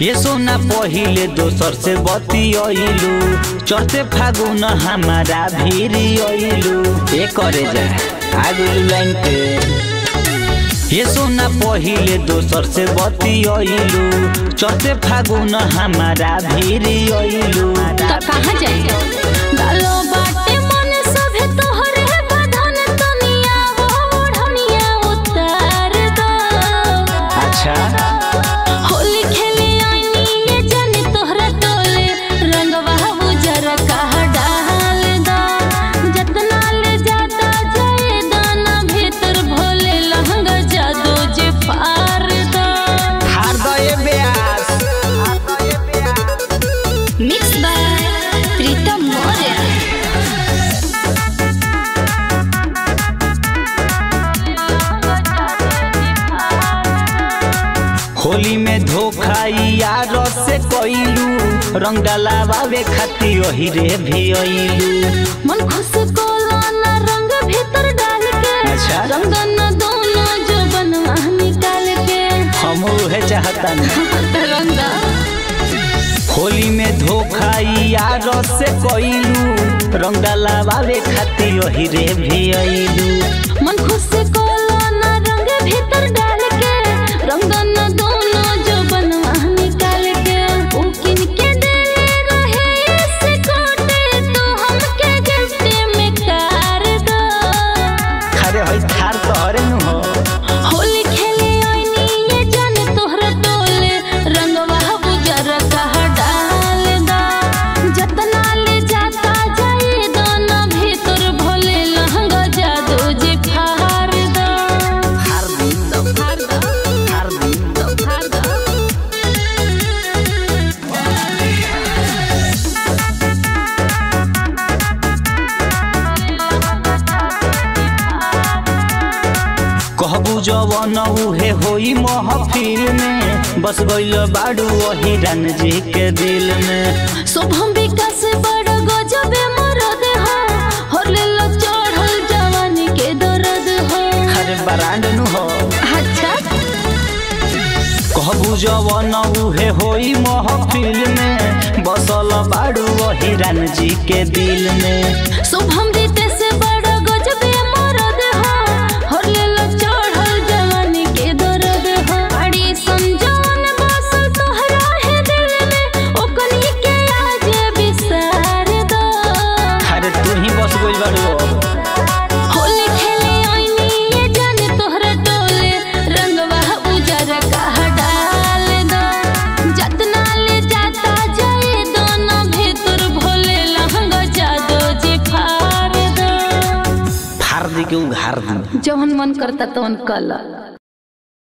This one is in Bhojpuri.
ये सोना पहिले दोसर से बतियलू, चढ़ते फागुन हमारा भीरियलू। ये करे जाए आगू लाइन पे। ये सोना पहिले दोसर से बतियलू, चढ़ते फागुन हमारा भीरियलू। तो कहाँ जाइए डालो बाटे मन सभे तोहरे बधन तनिया वो ओढ़निया उतार दो। अच्छा होली खेले आईनी ये जाने तोहरा टोले, रंगवा उजर कहा डाल दो। जतना ले जाता जाए दाना भीतर भोले लहंगा जादू जे फार दो। हार दो ये ब्यास। मिक्स बाय प्रीतम मौर्य। होली में धोखा यार से कइलू, रंग डालावे खाती वही रे भी अइलू। मन खुश कोला ना रंग भीतर डाल के, अच्छा रंग न दोनों जो बनवा निकाल के। हम उहे चाहता रंग होली में धोखा यार से कइलू, रंग डालावे खाती वही रे भी अइलू। मन खुश कोला ना रंग भीतर डाल के, रंग न दोनों जो बनवा निकाल के। उकिन के दे रहे से कोटे तो हमके गिफ्ट में कर दो। खरे होई थार तोहरे नु हो। होली खेले आईनी ये जाने तोहरा टोले, रंगवा उजर कहा डाल दो। जतना ले जाता जाए दाना भीतर भोले लहंगा जादू जे फार दो। हार दो फार दो हार दो। फार दो। कहबू जवन उहे होई महफिल में, बस गइल बाड़ू वही रान जी के दिल में। शुभम विकास बड़ गजबे मरद हो, होले लो चढ़ल जवानी के दर्द हो। खरे बरांड नु हो। अच्छा कहबू जवन उहे होई महफिल में, बसल बाड़ू वही रान जी के दिल में। शुभम रीते से बड़ गजबे मरद हो, होले लो चढ़ल जवानी के दर्द हो। बड़ी संजोन बसल तोहरा है दिल में, ओकनी के आज बिसार दो। खरे तू ही बस गइल बाड़ू। होली खेले आईनी ये जाने तोहरा टोले, रंगवा उजर कहा डाल दो। जतना ले जाता जाए दोनों भीतर भोले लहंगा जादू जे फार दो। फार दी के उघार दी। जौन मन करता तौन कला।